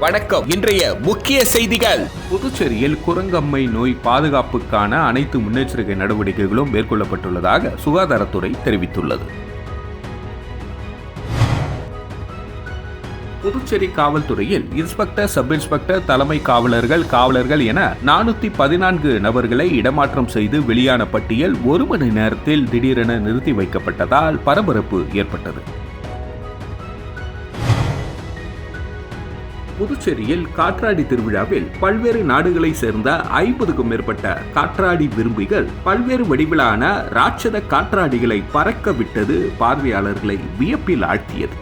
வணக்கம். இன்றைய முக்கிய செய்திகள். புதுச்சேரியில் குரங்கம்மை நோய் பாதுகாப்புக்கான அனைத்து முன்னெச்சரிக்கை நடவடிக்கைகளும் மேற்கொள்ளப்பட்டுள்ளதாக சுகாதாரத்துறை தெரிவித்துள்ளது. புதுச்சேரி காவல்துறையில் இன்ஸ்பெக்டர், சப் இன்ஸ்பெக்டர், தலைமை காவலர்கள் என 414 நபர்களை இடமாற்றம் செய்து வெளியான பட்டியல் 1 மணி நேரத்தில் திடீரென நிறுத்தி வைக்கப்பட்டதால் பரபரப்பு ஏற்பட்டது. புதுச்சேரியில் காற்றாடி திருவிழாவில் பல்வேறு நாடுகளை சேர்ந்த 50க்கும் மேற்பட்ட காற்றாடி விரும்பிகள் பல்வேறு வடிவிலான ராட்சத காற்றாடிகளை பறக்க விட்டது பார்வையாளர்களை வியப்பில் ஆழ்த்தியது.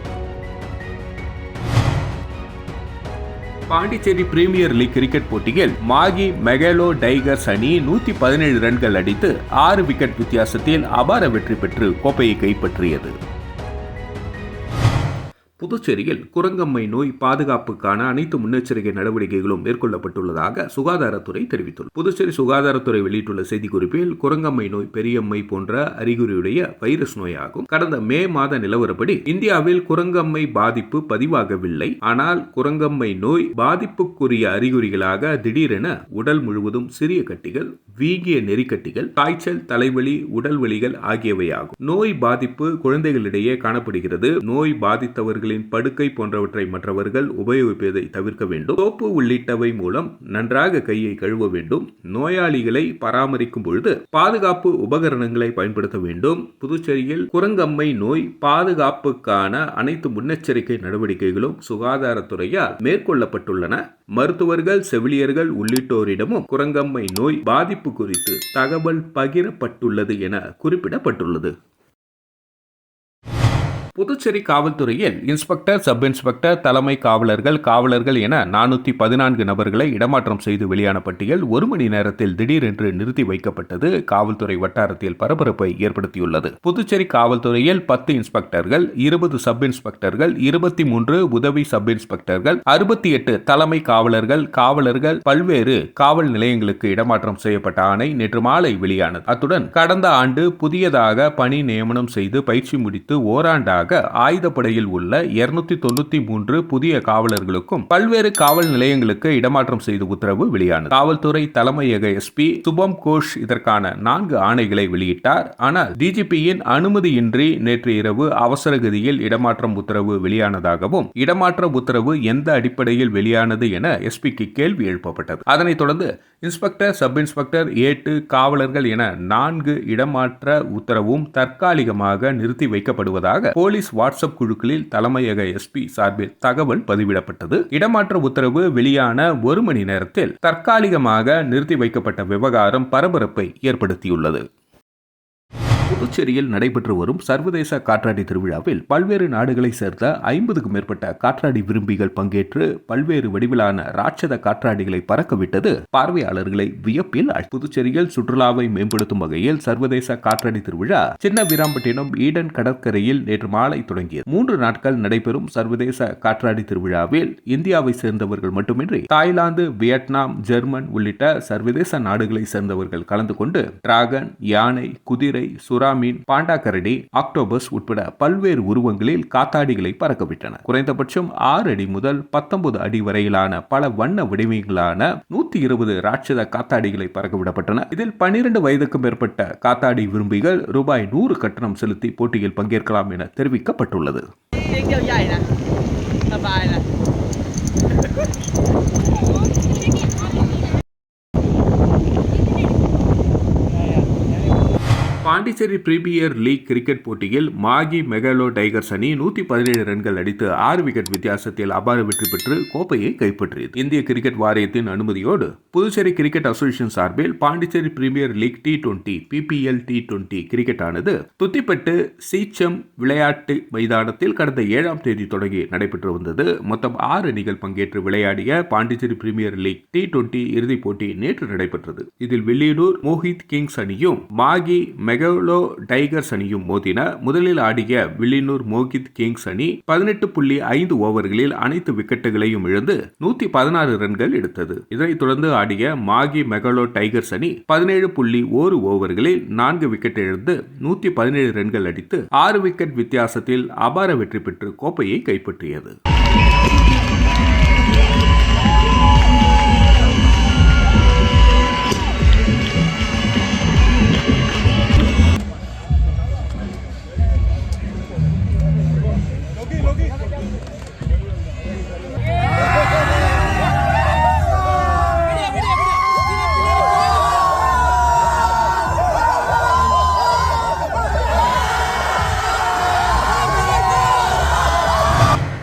பாண்டிச்சேரி பிரீமியர் லீக் கிரிக்கெட் போட்டியில் மாகி மெகலோ டைகர்ஸ் அணி 117 ரன்கள் அடித்து 6 விக்கெட் வித்தியாசத்தில் அபார வெற்றி பெற்று கோப்பையை கைப்பற்றியது. புதுச்சேரியில் குரங்கம்மை நோய் பாதுகாப்புக்கான அனைத்து முன்னெச்சரிக்கை நடவடிக்கைகளும் மேற்கொள்ளப்பட்டுள்ளதாக சுகாதாரத்துறை தெரிவித்துள்ளது. புதுச்சேரி சுகாதாரத்துறை வெளியிட்டுள்ள செய்திக்குறிப்பில், குரங்கம்மை நோய் பெரியம்மை போன்ற அறிகுறியுடைய வைரஸ் நோயாகும். கடந்த மே மாத நிலவரப்படி இந்தியாவில் குரங்கம்மை பாதிப்பு பதிவாகவில்லை. ஆனால் குரங்கம்மை நோய் பாதிப்புக்குரிய அறிகுறிகளாக திடீரென உடல் முழுவதும் சிறிய கட்டிகள், வீங்கிய நெறிக்கட்டிகள், காய்ச்சல், தலைவலி, உடல் வலிகள் ஆகியவையாகும். நோய் பாதிப்பு குழந்தைகளிடையே காணப்படுகிறது. நோய் பாதித்தவர்களின் படுக்கை போன்றவற்றை மற்றவர்கள் உபயோகிப்பதை தவிர்க்க வேண்டும். சோப்பு உள்ளிட்டவை மூலம் நன்றாக கையை கழுவ வேண்டும். நோயாளிகளை பராமரிக்கும் பொழுது பாதுகாப்பு உபகரணங்களை பயன்படுத்த வேண்டும். புதுச்சேரியில் குரங்கம்மை நோய் பாதுகாப்புக்கான அனைத்து முன்னெச்சரிக்கை நடவடிக்கைகளும் சுகாதாரத்துறையால் மேற்கொள்ளப்பட்டுள்ளன. மருத்துவர்கள், செவிலியர்கள் உள்ளிட்டோரிடமும் குரங்கம்மை நோய் பாதிப்பு குறித்து தகவல் பகிரப்பட்டுள்ளது என குறிப்பிடப்பட்டுள்ளது. புதுச்சேரி காவல்துறையில் இன்ஸ்பெக்டர், சப் இன்ஸ்பெக்டர், தலைமை காவலர்கள் என 414 நபர்களை இடமாற்றம் செய்து வெளியான பட்டியல் 1 மணி நேரத்தில் திடீரென்று நிறுத்தி வைக்கப்பட்டது காவல்துறை வட்டாரத்தில் பரபரப்பை ஏற்படுத்தியுள்ளது. புதுச்சேரி காவல்துறையில் 10 இன்ஸ்பெக்டர்கள், 20 சப் இன்ஸ்பெக்டர்கள், 23 உதவி சப் இன்ஸ்பெக்டர்கள், 68 தலைமை காவலர்கள் பல்வேறு காவல் நிலையங்களுக்கு இடமாற்றம் செய்யப்பட்ட ஆணை நேற்று மாலை வெளியானது. அத்துடன் கடந்த ஆண்டு புதியதாக பணி நியமனம் செய்து பயிற்சி முடித்து ஓராண்டாக ஆயுதப்படையில் உள்ள 293 புதிய காவலர்களுக்கும் பல்வேறு காவல் நிலையங்களுக்கு இடமாற்றம் செய்து உத்தரவு வெளியானது. காவல்துறை தலைமையக எஸ்பி சுபம் கோஷ் இதற்கான 4 ஆணைகளை வெளியிட்டார். ஆனால் டிஜிபியின் அனுமதியின்றி நேற்று இரவு அவசரகதியில் இடமாற்றம் உத்தரவு வெளியானதாகவும், இடமாற்ற உத்தரவு எந்த அடிப்படையில் வெளியானது என எஸ்பிக்கு கேள்வி எழுப்பப்பட்டது. அதனைத் தொடர்ந்து இன்ஸ்பெக்டர், சப் இன்ஸ்பெக்டர், ஏட்டு காவலர்கள் என 4 இடமாற்ற உத்தரவும் தற்காலிகமாக நிறுத்தி வைக்கப்படுவதாக போலீஸ் வாட்ஸ்அப் குழுக்களில் தலைமையக எஸ்பி சார்பில் தகவல் பதிவிடப்பட்டது. இடமாற்ற உத்தரவு வெளியான 1 மணி நேரத்தில் தற்காலிகமாக நிறுத்தி வைக்கப்பட்ட விவகாரம் பரபரப்பை ஏற்படுத்தியுள்ளது. புதுச்சேரியில் நடைபெற்று வரும் சர்வதேச காற்றாடி திருவிழாவில் பல்வேறு நாடுகளை சேர்ந்த 50க்கும் மேற்பட்ட காற்றாடி விரும்பிகள் பங்கேற்று பல்வேறு வடிவிலான ராட்சத காற்றாடிகளை பறக்கவிட்டது பார்வையாளர்களை வியப்பில். புதுச்சேரியில் சுற்றுலாவை மேம்படுத்தும் வகையில் சர்வதேச காற்றாடி திருவிழா சின்ன வீராம்பட்டினம் ஈடன் கடற்கரையில் நேற்று மாலை தொடங்கியது. 3 நாட்கள் நடைபெறும் சர்வதேச காற்றாடி திருவிழாவில் இந்தியாவை சேர்ந்தவர்கள் மட்டுமின்றி தாய்லாந்து, வியட்நாம், ஜெர்மன் உள்ளிட்ட சர்வதேச நாடுகளை சேர்ந்தவர்கள் கலந்து கொண்டு டிராகன், யானை, குதிரை, சுறாமீன், பாண்டா கரடி, ஆக்டோபஸ் உட்பட பல்வேறு உருவங்களில் காத்தாடிகளை பறக்கவிட்டனர். குறைந்தபட்சம் 6 அடி முதல் 19 அடி வரையிலான பல வண்ண வடிவங்களான 120 ராட்சத காத்தாடிகளை பறக்கவிடப்பட்டன. இதில் 12 வயதுக்கு மேற்பட்ட காத்தாடி விரும்பிகள் ரூபாய் 100 கட்டணம் செலுத்தி போட்டியில் பங்கேற்கலாம் என தெரிவிக்கப்பட்டுள்ளது. பாண்டிச்சேரி பிரீமியர் லீக் கிரிக்கெட் போட்டியில் மாகி மெகலோ டைகர்ஸ் அணி 117 ரன்கள் அடித்து 6 விக்கெட் வித்தியாசத்தில் அபார வெற்றி பெற்று கோப்பையை கைப்பற்றியது. இந்திய கிரிக்கெட் வாரியத்தின் அனுமதியோடு புதுச்சேரி கிரிக்கெட் அசோசியேஷன் சார்பில் Pondicherry premier league T20 PPL T20 cricket ஆனது துத்திப்பட்டு சீச்சம் விளையாட்டு மைதானத்தில் கடந்த 7ஆம் தேதி தொடங்கி நடைபெற்று வந்தது. மொத்தம் 6 அணிகள் பங்கேற்று விளையாடிய பாண்டிச்சேரி பிரீமியர் லீக் T20 இறுதிப் போட்டி நேற்று நடைபெற்றது. இதில் வில்லியனூர் மோஹித் கிங்ஸ் அணியும் மாகி மெகலோ டைகர்ஸ் அணியும் மோதின. முதலில் ஆடிய வில்லியனூர் மோகித் கிங்ஸ் அணி 18.5 ஓவர்களில் அனைத்து விக்கெட்டுகளையும் இழந்து 116 ரன்கள் எடுத்தது. இதனைத் தொடர்ந்து ஆடிய மாகி மெகலோ டைகர்ஸ் அணி 17.1 ஓவர்களில் 4 விக்கெட் இழந்து 117 ரன்கள் அடித்து 6 விக்கெட் வித்தியாசத்தில் அபார வெற்றி பெற்று கோப்பையை கைப்பற்றியது.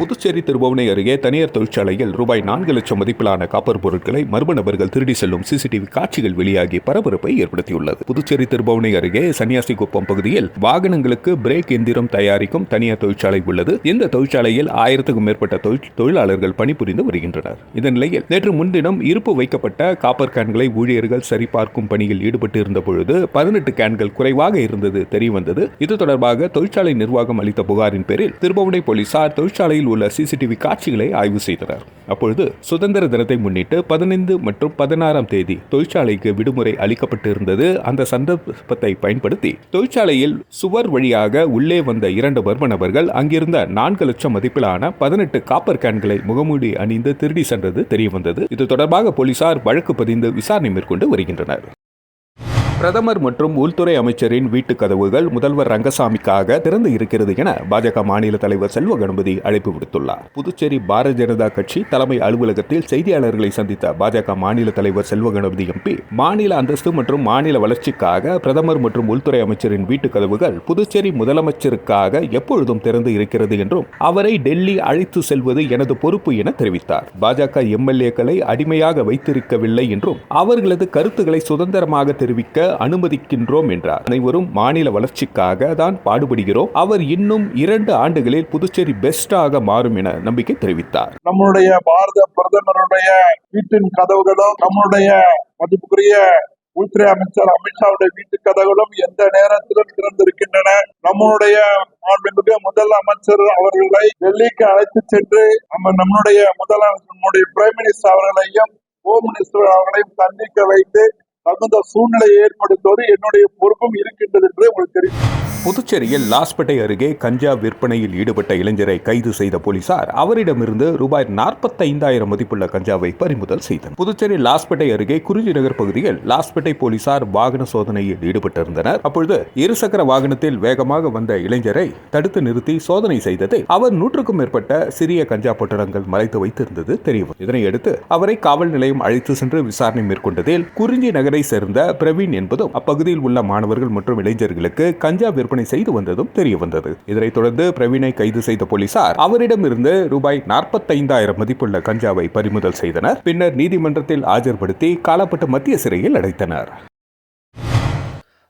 புதுச்சேரி திருபுவனை அருகே தனியார் தொழிற்சாலையில் ரூபாய் 4 லட்சம் மதிப்பிலான காப்பர் பொருட்களை மர்ம நபர்கள் திருடி செல்லும் சிசிடிவி காட்சிகள் வெளியாகி பரபரப்பை ஏற்படுத்தியுள்ளது. புதுச்சேரி திருபுவனை அருகே சன்னியாசிகுப்பம் பகுதியில் வாகனங்களுக்கு பிரேக் எந்திரம் தயாரிக்கும் தனியார் தொழிற்சாலை உள்ளது. இந்த தொழிற்சாலையில் 1000க்கும் மேற்பட்ட தொழிலாளர்கள் பணிபுரிந்து வருகின்றனர். இந்த நிலையில் நேற்று முன்தினம் இருப்பு வைக்கப்பட்ட காப்பர் கேன்களை ஊழியர்கள் சரிபார்க்கும் பணியில் ஈடுபட்டு இருந்த பொழுது 18 கேன்கள் குறைவாக இருந்தது தெரியவந்தது. இது தொடர்பாக தொழிற்சாலை நிர்வாகம் அளித்த புகாரின் பேரில் திருபுவனை போலீசார் தொழிற்சாலையில் உள்ள சிசிடிவி காட்சிகளை ஆய்வு செய்தனர். அப்பொழுது சுதந்திர தினத்தை முன்னிட்டு 15 மற்றும் 16ஆம் தேதி தொழிற்சாலைக்கு விடுமுறை அளிக்கப்பட்டு இருந்தது. அந்த சந்தர்ப்பத்தை பயன்படுத்தி தொழிற்சாலையில் சுவர் வழியாக உள்ளே வந்த 2 மர்ம நபர்கள் அங்கிருந்த 4 லட்சம் மதிப்பிலான 18 காப்பர் கேன்களை முகமூடி அணிந்து திருடி சென்றது தெரியவந்தது. இது தொடர்பாக போலீசார் வழக்கு பதிந்து விசாரணை மேற்கொண்டு வருகின்றனர். பிரதமர் மற்றும் உள்துறை அமைச்சரின் வீட்டு கதவுகள் முதல்வர் ரங்கசாமிக்காக திறந்து இருக்கிறது என பாஜக மாநில தலைவர் செல்வ கணபதி அழைப்பு விடுத்துள்ளார். புதுச்சேரி பாரதிய ஜனதா கட்சி தலைமை அலுவலகத்தில் செய்தியாளர்களை சந்தித்த பாஜக மாநில தலைவர் செல்வ கணபதி எம்பி, மாநில அந்தஸ்து மற்றும் மாநில வளர்ச்சிக்காக பிரதமர் மற்றும் உள்துறை அமைச்சரின் வீட்டு கதவுகள் புதுச்சேரி முதலமைச்சருக்காக எப்பொழுதும் திறந்து இருக்கிறது என்றும் அவரை டெல்லி அழைத்து செல்வது எனது பொறுப்பு என தெரிவித்தார். பாஜக எம்எல்ஏக்களை அடிமையாக வைத்திருக்கவில்லை என்றும் அவர்களது கருத்துக்களை சுதந்திரமாக தெரிவிக்க அனுமதிக்கின்றோம் என்றார். அனைவரும் மாநில வளர்ச்சிக்காக தான் பாடுபடுகிறோம். அவர் இன்னும் 2 ஆண்டுகளில் புதுச்சேரி பெஸ்டாக மாறும் என நம்பிக்கை தெரிவித்தார். நம்முடைய பாரத பிரதமருடைய வீட்டின் கதவுகளும் நம்முடைய மதிப்புக்குரிய உள்துறை அமைச்சர் அமித்ஷாவுடைய வீட்டு கதவுகளும் எந்த நேரத்திலும் திறந்திருக்கின்றன. நம்முடைய மாண்புமிகு முதல் அமைச்சர் அவர்களை டெல்லிக்கு அழைத்து சென்று நம்முடைய முதலமைச்சர் பிரைம் மினிஸ்டர் அவர்களையும் ஹோம் மினிஸ்டர் அவர்களையும் சந்திக்க வைத்து தகுந்த சூழ்நிலையை ஏற்படுத்துவது என்னுடைய பொறுப்பும் இருக்கின்றது என்று உங்களுக்கு தெரியும். புதுச்சேரியில் லாஸ்பேட்டை அருகே கஞ்சா விற்பனையில் ஈடுபட்ட இளைஞரை கைது செய்த போலீசார் அவரிடமிருந்து ரூபாய் 45,000 மதிப்புள்ள கஞ்சாவை பறிமுதல் செய்தனர். புதுச்சேரி லாஸ்பேட்டை அருகே குறிஞ்சி நகர் பகுதியில் லாஸ்பேட்டை போலீசார் வாகன சோதனையில் ஈடுபட்டிருந்தனர். அப்பொழுது இருசக்கர வாகனத்தில் வேகமாக வந்த இளைஞரை தடுத்து நிறுத்தி சோதனை செய்ததில் அவர் 100க்கும் மேற்பட்ட சிறிய கஞ்சா பொட்டலங்கள் மறைத்து வைத்திருந்தது தெரியவந்தது. இதனையடுத்து அவரை காவல் நிலையம் அழைத்து சென்று விசாரணை மேற்கொண்டதில் குறிஞ்சி நகரை சேர்ந்த பிரவீன் என்பதும் அப்பகுதியில் உள்ள மாணவர்கள் மற்றும் இளைஞர்களுக்கு கஞ்சா விற்பனை செய்து வந்ததும் தெரிய வந்தது. இதனைத் தொடர்ந்து பிரவீனை கைது செய்த போலீசார் அவரிடமிருந்து ரூபாய் 45,000 மதிப்புள்ள கஞ்சாவை பறிமுதல் செய்தனர். பின்னர் நீதிமன்றத்தில் ஆஜர்படுத்தி காலாப்பட்டு மத்திய சிறையில் அடைத்தனர்.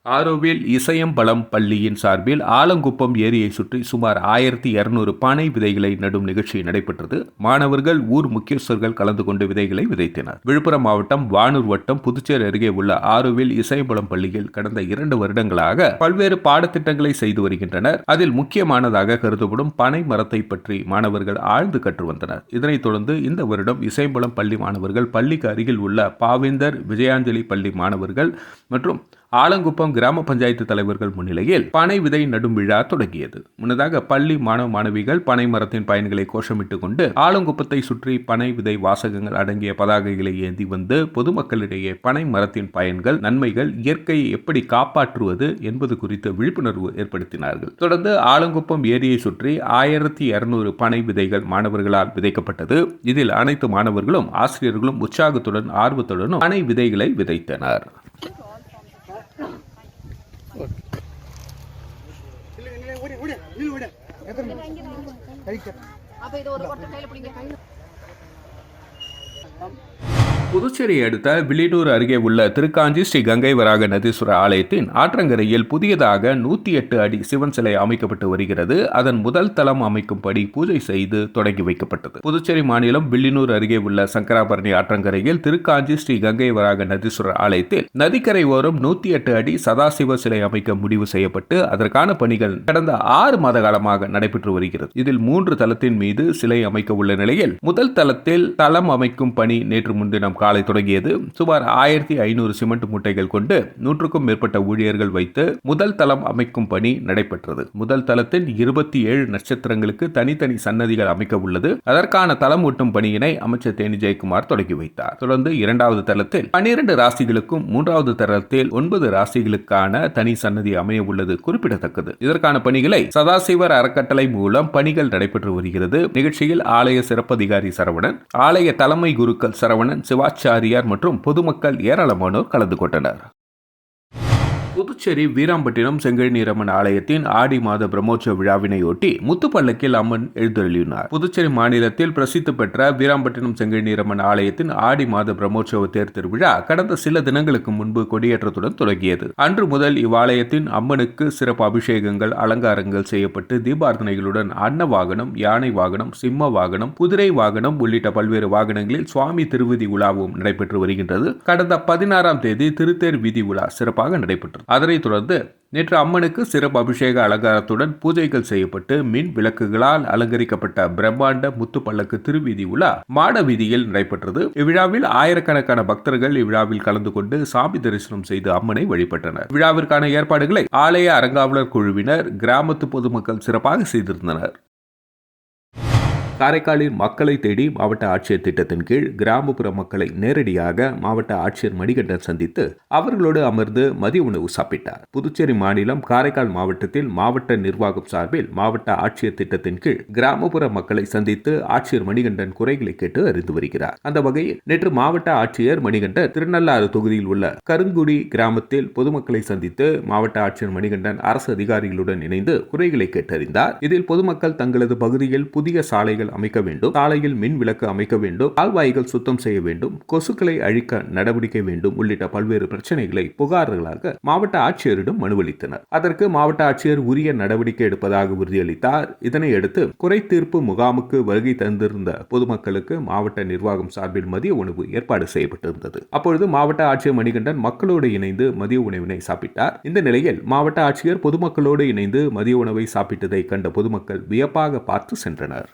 ஆரோவில் இசையம்பலம் பள்ளியின் சார்பில் ஆலங்குப்பம் ஏரியை சுற்றி சுமார் 1200 பனை விதைகளை நடும் நிகழ்ச்சி நடைபெற்றது. மாணவர்கள், ஊர் முக்கியஸ்தர்கள் கலந்து கொண்டு விதைகளை விதைத்தனர். விழுப்புரம் மாவட்டம் வானூர் வட்டம் புதுச்சேரி அருகே உள்ள ஆரோவில் இசையம்பலம் பள்ளியில் கடந்த 2 வருடங்களாக பல்வேறு பாடத்திட்டங்களை செய்து வருகின்றனர். அதில் முக்கியமானதாக கருதப்படும் பனை மரத்தை பற்றி மாணவர்கள் ஆழ்ந்து கற்று வந்தனர். இதனைத் தொடர்ந்து இந்த வருடம் இசையம்பலம் பள்ளி மாணவர்கள் பள்ளிக்கு அருகில் உள்ள பாவேந்தர் விஜயாஞ்சலி பள்ளி மாணவர்கள் மற்றும் ஆலங்குப்பம் கிராம பஞ்சாயத்து தலைவர்கள் முன்னிலையில் பனை விதை நடும் விழா தொடங்கியது. முன்னதாக பள்ளி மாணவ மாணவிகள் பனை மரத்தின் பயன்களை கோஷமிட்டுக் கொண்டு ஆலங்குப்பத்தை சுற்றி பனை விதை வாசகங்கள் அடங்கிய பதாகைகளை ஏந்தி வந்து பொதுமக்களிடையே பனை மரத்தின் பயன்கள், நன்மைகள், இயற்கையை எப்படி காப்பாற்றுவது என்பது குறித்து விழிப்புணர்வு ஏற்படுத்தினார்கள். தொடர்ந்து ஆலங்குப்பம் ஏரியை சுற்றி 1200 பனை விதைகள் மாணவர்களால் விதைக்கப்பட்டது. இதில் அனைத்து மாணவர்களும் ஆசிரியர்களும் உற்சாகத்துடன் ஆர்வத்துடனும் பனை விதைகளை விதைத்தனர். புதுச்சேரியை அடுத்த வில்லியனூர் அருகே உள்ள திருக்காஞ்சி ஸ்ரீ கங்கை வராக நதீஸ்வரர் ஆலயத்தின் ஆற்றங்கரையில் புதியதாக 108 அடி சிவன் சிலை அமைக்கப்பட்டு வருகிறது. அதன் முதல் தளம் அமைக்கும் படி பூஜை செய்து தொடங்கி வைக்கப்பட்டது. புதுச்சேரி மாநிலம் வில்லியனூர் அருகே உள்ள சங்கராபரணி ஆற்றங்கரையில் திருக்காஞ்சி ஸ்ரீ கங்கை வராக நதீஸ்வரர் ஆலயத்தில் நதிக்கரை ஓரம் 108 அடி சதாசிவ சிலை அமைக்க முடிவு செய்யப்பட்டு அதற்கான பணிகள் கடந்த 6 மாத காலமாக நடைபெற்று வருகிறது. இதில் 3 தளத்தின் மீது சிலை அமைக்க உள்ள நிலையில் முதல் தளத்தில் தளம் அமைக்கும் பணி நேற்று முன்தினம் காலை தொடங்கியது. சுமார் 1500 சிமெண்ட் மூட்டைகள் கொண்டு 100க்கும் மேற்பட்ட ஊழியர்கள் வைத்து முதல் தளம் அமைக்கும் பணி நடைபெற்றது. முதல் தளத்தில் 27 நட்சத்திரங்களுக்கு தனித்தனி சன்னதிகள் அமைக்க உள்ளது. அதற்கான தளம் ஒட்டும் பணியினை அமைச்சர் தேனி ஜெயக்குமார் தொடங்கி வைத்தார். தொடர்ந்து 2வது தளத்தில் 12 ராசிகளுக்கும் 3வது தளத்தில் 9 ராசிகளுக்கான தனி சன்னதி அமைய உள்ளது குறிப்பிடத்தக்கது. இதற்கான பணிகளை சதாசிவர் அறக்கட்டளை மூலம் பணிகள் நடைபெற்று வருகிறது. நிகழ்ச்சியில் ஆலய சிறப்பதிகாரி சரவணன், ஆலய தலைமை குருக்கள் சரவணன், சிவாச்சாரியார் மற்றும் பொதுமக்கள் ஏராளமானோர் கலந்து கொண்டனர். புதுச்சேரி வீராம்பட்டினம் செங்கழுநீரம்மன் ஆலயத்தின் ஆடி மாத பிரம்மோற்சவ விழாவினையொட்டி முத்துப்பல்லக்கில் அம்மன் எழுந்தருளினார். புதுச்சேரி மாநிலத்தில் பிரசித்தி பெற்ற வீராம்பட்டினம் செங்கழுநீரம்மன் ஆலயத்தின் ஆடி மாத பிரம்மோற்சவ தேர் திருவிழா கடந்த சில தினங்களுக்கு முன்பு கொடியேற்றத்துடன் தொடங்கியது. அன்று முதல் இவ்வாலயத்தின் அம்மனுக்கு சிறப்பு அபிஷேகங்கள், அலங்காரங்கள் செய்யப்பட்டு தீபார்த்தனைகளுடன் அன்ன வாகனம், யானை வாகனம், சிம்ம வாகனம், குதிரை வாகனம் உள்ளிட்ட பல்வேறு வாகனங்களில் சுவாமி திருவீதி உலாவும் நடைபெற்று வருகின்றது. கடந்த 16ஆம் தேதி திருத்தேர் வீதி உலா சிறப்பாக நடைபெற்றது. அதனைத் தொடர்ந்து நேற்று அம்மனுக்கு சிறப்பு அபிஷேக அலங்காரத்துடன் பூஜைகள் செய்யப்பட்டு மின் விளக்குகளால் அலங்கரிக்கப்பட்ட பிரம்மாண்ட முத்துப்பல்லக்கு திருவீதி உலா மாட வீதியில் நடைபெற்றது. இவ்விழாவில் ஆயிரக்கணக்கான பக்தர்கள் இவ்விழாவில் கலந்து கொண்டு சாமி தரிசனம் செய்து அம்மனை வழிபட்டனர். விழாவிற்கான ஏற்பாடுகளை ஆலய அறங்காவலர் குழுவினர், கிராமத்து பொதுமக்கள் சிறப்பாக செய்திருந்தனர். காரைக்காலில் மக்களை தேடி மாவட்ட ஆட்சியர் திட்டத்தின் கீழ் கிராமப்புற மக்களை நேரடியாக மாவட்ட ஆட்சியர் மணிகண்டன் சந்தித்து அவர்களோடு அமர்ந்து மதிய உணவு சாப்பிட்டார். புதுச்சேரி மாநிலம் காரைக்கால் மாவட்டத்தில் மாவட்ட நிர்வாகம் சார்பில் மாவட்ட ஆட்சியர் திட்டத்தின் கீழ் கிராமப்புற மக்களை சந்தித்து ஆட்சியர் மணிகண்டன் குறைகளை கேட்டு அறிந்து வருகிறார். அந்த வகையில் நேற்று மாவட்ட ஆட்சியர் மணிகண்டன் திருநள்ளாறு தொகுதியில் உள்ள கருங்குடி கிராமத்தில் பொதுமக்களை சந்தித்து மாவட்ட ஆட்சியர் மணிகண்டன் அரசு அதிகாரிகளுடன் இணைந்து குறைகளை கேட்டறிந்தார். இதில் பொதுமக்கள் தங்களது பகுதியில் புதிய சாலைகள் அமைக்க வேண்டும், சாலையில் மின் விளக்கு அமைக்க வேண்டும், கால்வாய்கள் சுத்தம் செய்ய வேண்டும், கொசுக்களை அழிக்க நடவடிக்கை வேண்டும் உள்ளிட்ட பல்வேறு பிரச்சனைகளை புகார்களாக மாவட்ட ஆட்சியரிடம் மனு அளித்தனர். அதற்கு மாவட்ட ஆட்சியர் உரிய நடவடிக்கை எடுப்பதாக உறுதியளித்தார். இதனையடுத்து குறை தீர்ப்பு முகாமுக்கு வருகை தந்திருந்த பொதுமக்களுக்கு மாவட்ட நிர்வாகம் சார்பில் மதிய உணவு ஏற்பாடு செய்யப்பட்டிருந்தது. அப்பொழுது மாவட்ட ஆட்சியர் மணிகண்டன் மக்களோடு இணைந்து மதிய உணவினை சாப்பிட்டார். இந்த நிலையில் மாவட்ட ஆட்சியர் பொதுமக்களோடு இணைந்து மதிய உணவை சாப்பிட்டதை கண்ட பொதுமக்கள் வியப்பாக பார்த்து சென்றனர்.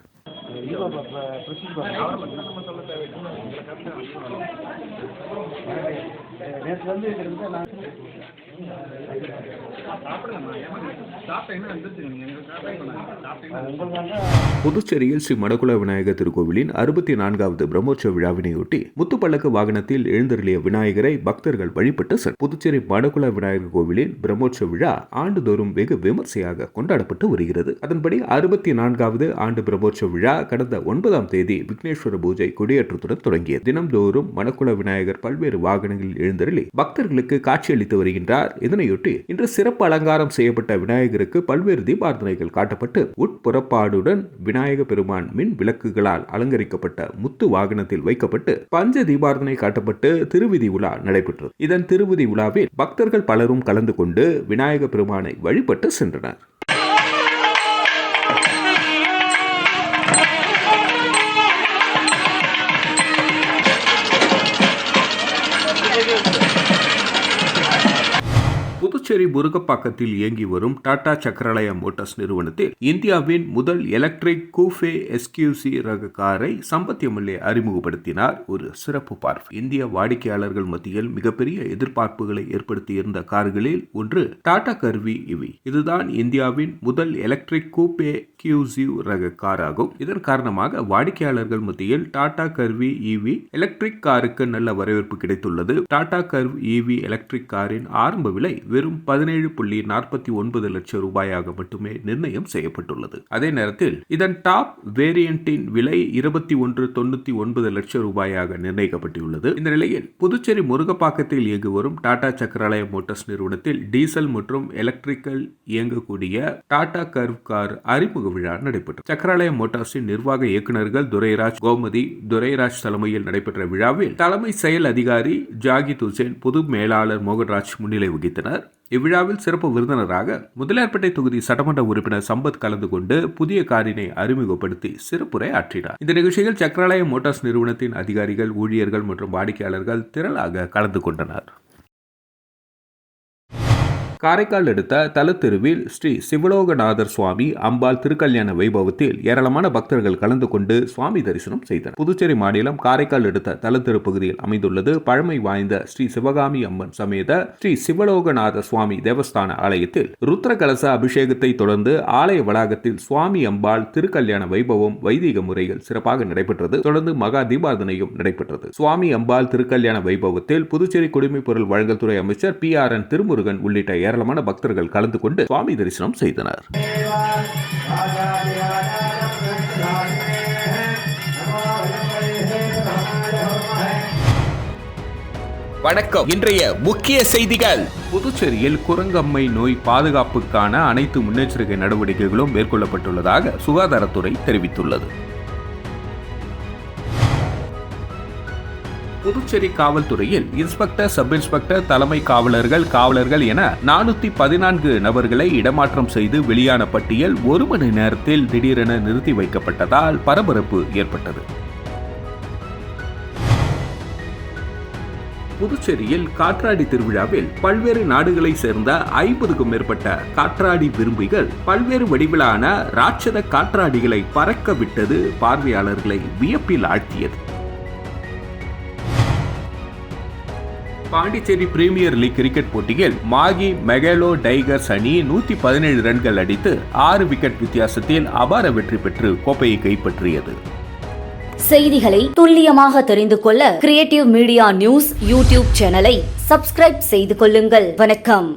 புதுச்சேரியில் ஸ்ரீ மடக்குள விநாயகர் திருக்கோவிலின் 64வது பிரம்மோற்சவ விழாவினையொட்டி முத்துப்பல்லக்கு வாகனத்தில் எழுந்தருளிய விநாயகரை பக்தர்கள் வழிபட்டு புதுச்சேரி மடக்குள விநாயகர் கோவிலில் பிரம்மோற்சவ விழா ஆண்டுதோறும் வெகு விமர்சையாக கொண்டாடப்பட்டு வருகிறது. அதன்படி 64வது ஆண்டு பிரம்மோற்சவ விழா கடந்த 9ஆம் தேதி விக்னேஸ்வர பூஜை கொடியேற்றத்துடன் தொடங்கியது. தினம்தோறும் மடக்குள விநாயகர் பல்வேறு வாகனங்களில் எழுந்தருளி பக்தர்களுக்கு காட்சியளித்து வருகின்றார். இதனையொட்டி இன்று சிறப்பு அலங்காரம் செய்யப்பட்ட விநாயகருக்கு பல்வேறு தீபார்த்தனைகள் காட்டப்பட்டு உட்புறப்பாடுடன் விநாயக பெருமான் மின் விளக்குகளால் அலங்கரிக்கப்பட்ட முத்து வாகனத்தில் வைக்கப்பட்டு பஞ்ச தீபார்த்தனை காட்டப்பட்டு திருவிதி உலா நடைபெற்றது. இதன் திருவிதி உலாவில் பக்தர்கள் பலரும் கலந்து கொண்டு விநாயக பெருமானை வழிபட்டு சென்றனர். புதுச்சேரி முருகப்பாக்கத்தில் இயங்கி வரும் டாடா சக்கரலயா மோட்டார்ஸ் நிறுவனத்தில் இந்தியாவின் முதல் எலக்ட்ரிக் கூஃபே எஸ்கியூசி ரக காரை சம்பத் எம்எல்ஏ அறிமுகப்படுத்தினார். ஒரு சிறப்பு பார்வை. இந்திய வாடிக்கையாளர்கள் மத்தியில் மிகப்பெரிய எதிர்பார்ப்புகளை ஏற்படுத்தியிருந்த கார்களில் ஒன்று டாடா கர்வி இவி. இதுதான் இந்தியாவின் முதல் எலக்ட்ரிக் கூபே கியூசி ரக கார் ஆகும். இதன் காரணமாக வாடிக்கையாளர்கள் மத்தியில் டாடா கர்வி இவி எலக்ட்ரிக் காருக்கு நல்ல வரவேற்பு கிடைத்துள்ளது. டாடா கர்வ் இவி எலக்ட்ரிக் காரின் ஆரம்ப விலை வெறும் 17.49 லட்சம் ரூபாயாக மட்டுமே நிர்ணயம் செய்யப்பட்டுள்ளது. அதே நேரத்தில் இதன் டாப் வேரியண்டின் விலை 21.99 லட்சம் ரூபாயாக நிர்ணயிக்கப்பட்டுள்ளது. இந்த நிலையில் புதுச்சேரி முருகப்பாக்கத்தில் இயங்கி வரும் டாடா சக்கரலயா மோட்டார்ஸ் நிறுவனத்தில் டீசல் மற்றும் எலக்ட்ரிக்கல் இயங்கக்கூடிய டாடா கர்வ் கார் அறிமுக விழா நடைபெற்றது. சக்கரலயா மோட்டார்ஸின் நிர்வாக இயக்குநர்கள் துரைராஜ், கோமதி, துரைராஜ் தலைமையில் நடைபெற்ற விழாவில் தலைமை செயல் அதிகாரி ஜாகித் ஹுசேன், பொது மேலாளர் மோகன்ராஜ் முன்னிலை வகித்தனர். இவ்விழாவில் சிறப்பு விருந்தினராக முதலியார்பேட்டை தொகுதி சட்டமன்ற உறுப்பினர் சம்பத் கலந்து கொண்டு புதிய காரினை அறிமுகப்படுத்தி சிறப்புரை ஆற்றினார். இந்த நிகழ்ச்சியில் சக்கரலயா மோட்டார்ஸ் நிறுவனத்தின் அதிகாரிகள், ஊழியர்கள் மற்றும் வாடிக்கையாளர்கள் திரளாக கலந்து கொண்டனர். காரைக்கால் அடுத்த தலத்தெருவில் ஸ்ரீ சிவலோகநாதர் சுவாமி அம்பாள் திருக்கல்யாண வைபவத்தில் ஏராளமான பக்தர்கள் கலந்து கொண்டு சுவாமி தரிசனம் செய்தனர். புதுச்சேரி மாநிலம் காரைக்கால் அடுத்த தலத்தெரு பகுதியில் அமைந்துள்ளது பழமை வாய்ந்த ஸ்ரீ சிவகாமி அம்மன் சமேத ஸ்ரீ சிவலோகநாத சுவாமி தேவஸ்தான ஆலயத்தில் ருத்ர கலச அபிஷேகத்தை தொடர்ந்து ஆலய வளாகத்தில் சுவாமி அம்பாள் திருக்கல்யாண வைபவம் வைதிக முறையில் சிறப்பாக நடைபெற்றது. தொடர்ந்து மகா தீபாரதனையும் நடைபெற்றது. சுவாமி அம்பாள் திருக்கல்யாண வைபவத்தில் புதுச்சேரி குடிமைப் பொருள் வழங்கல் துறை அமைச்சர் PRN திருமுருகன் உள்ளிட்ட ஏராளமான பக்தர்கள் கலந்து கொண்டு சுவாமி தரிசனம் செய்தனர். வணக்கம். இன்றைய முக்கிய செய்திகள். புதுச்சேரியில் குரங்கம்மை நோய் பாதுகாப்புக்கான அனைத்து முன்னெச்சரிக்கை நடவடிக்கைகளும் மேற்கொள்ளப்பட்டுள்ளதாக சுகாதாரத்துறை தெரிவித்துள்ளது. புதுச்சேரி காவல்துறையில் இன்ஸ்பெக்டர், சப் இன்ஸ்பெக்டர், தலைமை காவலர்கள் என 414 நபர்களை இடமாற்றம் செய்து வெளியான பட்டியல் 1 மணி நேரத்தில் திடீரென நிறுத்தி வைக்கப்பட்டதால் பரபரப்பு ஏற்பட்டது. புதுச்சேரியில் காற்றாடி திருவிழாவில் பல்வேறு நாடுகளை சேர்ந்த 50க்கும் மேற்பட்ட காற்றாடி விரும்பிகள் பல்வேறு வடிவிலான ராட்சத காற்றாடிகளை பறக்க விட்டது பார்வையாளர்களை வியப்பில் ஆழ்த்தியது. பாண்டிச்சேரி பிரீமியர் லீக் கிரிக்கெட் போட்டியில் மாகி மெகலோ டைகர்ஸ் அணி 117 ரன்கள் அடித்து 6 விக்கெட் வித்தியாசத்தில் அபார வெற்றி பெற்று கோப்பையை கைப்பற்றியது. செய்திகளை துல்லியமாக தெரிந்து கொள்ள கிரியேட்டிவ் மீடியா நியூஸ் யூடியூப் சேனலை சப்ஸ்கிரைப் செய்து கொள்ளுங்கள். வணக்கம்.